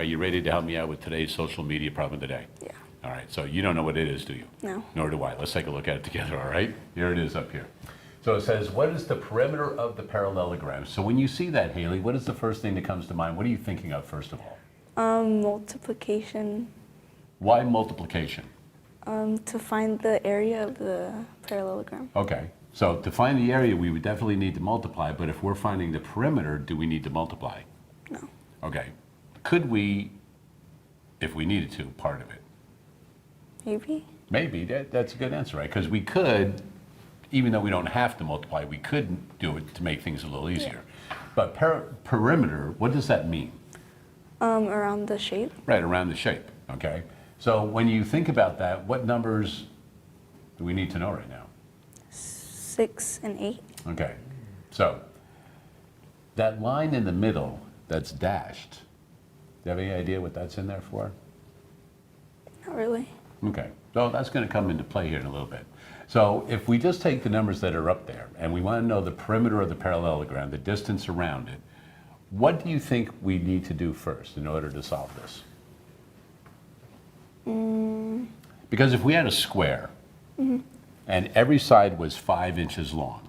are you ready to help me out with today's social media problem today? Yeah. All right, so you don't know what it is, do you? No. Nor do I. Let's take a look at it together, all right? Here it is up here. So it says, what is the perimeter of the parallelogram? So when you see that, Haley, what is the first thing that comes to mind? What are you thinking of, first of all? Multiplication. Why multiplication? To find the area of the parallelogram. Okay, so to find the area, we would definitely need to multiply, but if we're finding the perimeter, do we need to multiply? No. Okay, could we, if we needed to, part of it? Maybe. Maybe, that's a good answer, right? Because we could, even though we don't have to multiply, we could do it to make things a little easier. But perimeter, what does that mean? Around the shape. Right, around the shape, okay? So when you think about that, what numbers do we need to know right now? 6 and 8. Okay, so that line in the middle that's dashed, do you have any idea what that's in there for? Not really. Okay, so that's going to come into play here in a little bit. So if we just take the numbers that are up there and we want to know the perimeter of the parallelogram, the distance around it, what do you think we need to do first in order to solve this? Because if we had a square and every side was 5 inches long,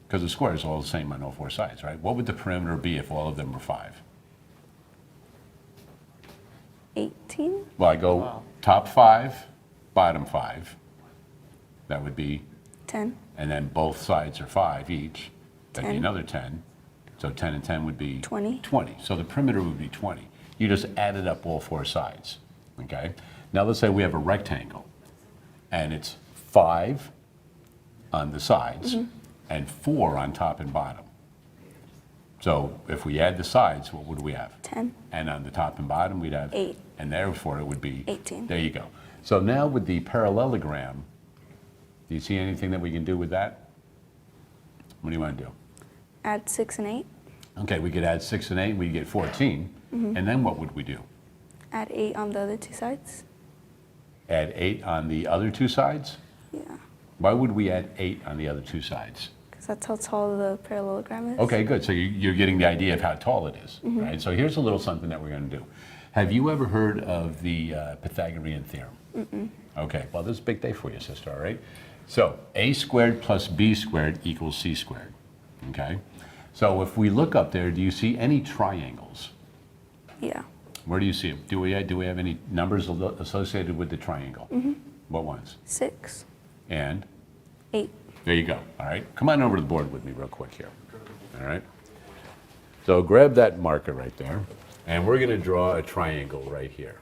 because the square is all the same on all 4 sides, right? What would the perimeter be if all of them were 5? 18? Well, I go top 5, bottom 5. That would be 10. and then both sides are 5 each. That'd be 10. another 10. So 10 and 10 would be 20. 20. So the perimeter would be 20. You just added up all 4 sides, okay? Now let's say we have a rectangle, and it's 5 on the sides and 4 on top and bottom. So if we add the sides, what would we have? 10. And on the top and bottom, we'd have? 8. And therefore, it would be? 18. There you go. So now with the parallelogram, do you see anything that we can do with that? What do you want to do? Add 6 and 8. Okay, we could add 6 and 8, we'd get 14. And then what would we do? Add 8 on the other 2 sides. Add 8 on the other 2 sides? Yeah. Why would we add 8 on the other 2 sides? Because that's how tall the parallelogram is. Okay, good. So you're getting the idea of how tall it is, right? So here's a little something that we're going to do. Have you ever heard of the Pythagorean theorem? Okay, well, this is a big day for you, sister, all right? So a squared plus b squared equals c squared, okay? So if we look up there, do you see any triangles? Yeah. Where do you see them? Do we have any numbers associated with the triangle? What ones? 6. And? 8. There you go. All right. Come on over to the board with me real quick here. All right. So grab that marker right there, and we're going to draw a triangle right here.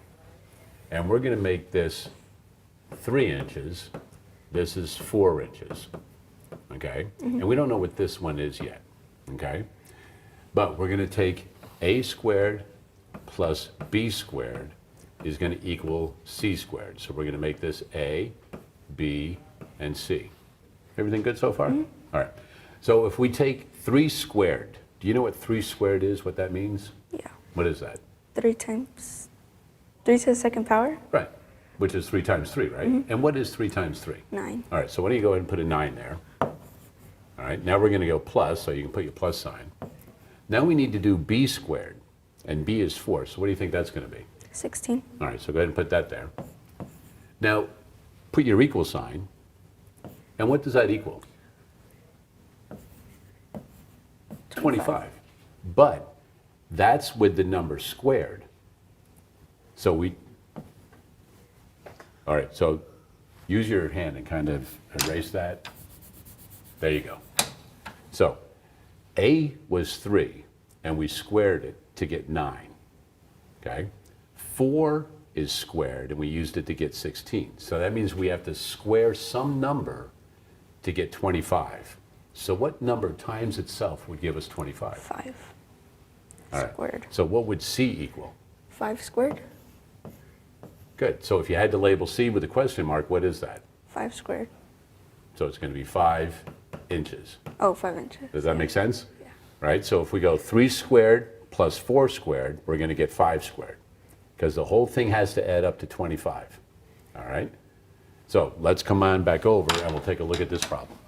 And we're going to make this 3 inches. This is 4 inches. Okay? And we don't know what this one is yet. Okay? But we're going to take a squared plus b squared is going to equal c squared. So we're going to make this a, b, and c. Everything good so far? All right. So if we take 3 squared, do you know what 3 squared is, what that means? Yeah. What is that? 3 times 3 to the second power? Right. Which is 3 times 3, right? And what is 3 times 3? 9. All right, so why don't you go ahead and put a 9 there. All right, now we're going to go plus, so you can put your plus sign. Now we need to do b squared, and b is 4, so what do you think that's going to be? 16. All right, so go ahead and put that there. Now, put your equal sign, and what does that equal? 25. But that's with the number squared. So all right, so use your hand and kind of erase that. There you go. So a was 3, and we squared it to get 9, okay? 4 is squared, and we used it to get 16. So that means we have to square some number to get 25. So what number times itself would give us 25? 5. All right. Squared. So what would c equal? 5 squared? Good. So if you had to label c with a question mark, what is that? 5 squared. So it's going to be 5 inches. Oh, 5 inches. Does that make sense? Yeah. Right? So if we go 3 squared plus 4 squared, we're going to get 5 squared. Because the whole thing has to add up to 25. All right? So let's come on back over and we'll take a look at this problem.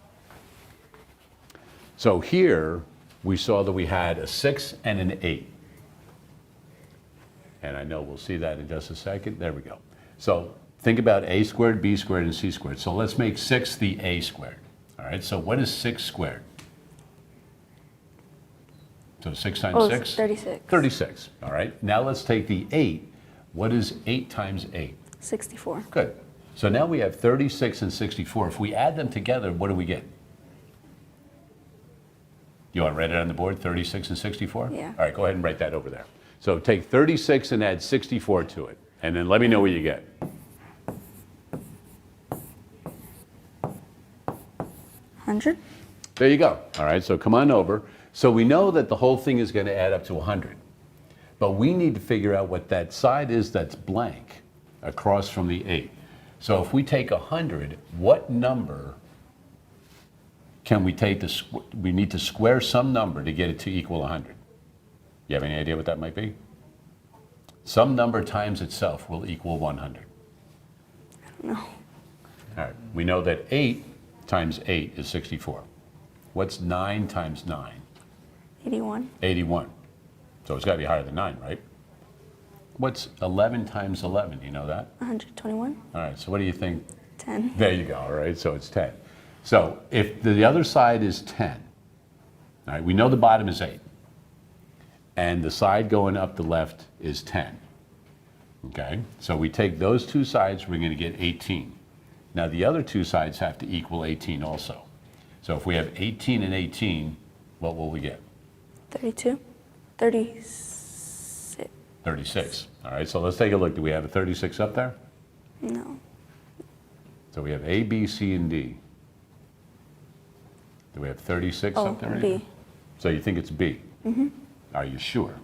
So here we saw that we had a 6 and an 8. And I know we'll see that in just a second. There we go. So think about a squared, b squared, and c squared. So let's make 6 the a squared. All right, so what is 6 squared? So 6 times 6? 36. 36, all right. Now let's take the 8. What is 8 times 8? 64. Good. So now we have 36 and 64. If we add them together, what do we get? You want to write it on the board, 36 and 64? Yeah. All right, go ahead and write that over there. So take 36 and add 64 to it, and then let me know what you get. 100. There you go. All right, so come on over. So we know that the whole thing is going to add up to 100. But we need to figure out what that side is that's blank across from the 8. So if we take 100, what number can we take we need to square some number to get it to equal 100. You have any idea what that might be? Some number times itself will equal 100. I don't know. All right, we know that 8 times 8 is 64. What's 9 times 9? 81. 81. So it's got to be higher than 9, right? What's 11 times 11? You know that? 121. All right, so what do you think? 10. There you go, all right, so it's 10. So if the other side is 10, all right, we know the bottom is 8. And the side going up the left is 10. Okay, so we take those two sides, we're going to get 18. Now the other two sides have to equal 18 also. So if we have 18 and 18, what will we get? 32. 36. 36. All right, so let's take a look. Do we have a 36 up there? No. So we have A, B, C, and D. Do we have 36 Oh, up there? B. So you think it's B? Mm-hmm. Are you sure?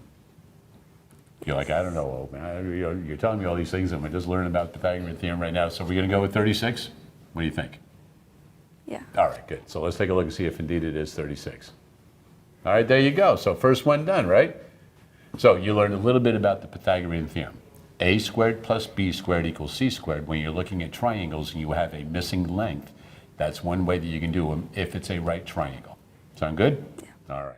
You're like, I don't know, man. You're telling me all these things, and we're just learning about the Pythagorean theorem right now. So we're going to go with 36? What do you think? Yeah. All right, good. So let's take a look and see if indeed it is 36. All right, there you go. So first one done, right? So you learned a little bit about the Pythagorean theorem. A squared plus B squared equals C squared. When you're looking at triangles and you have a missing length, that's one way that you can do them if it's a right triangle. Sound good? Yeah. All right.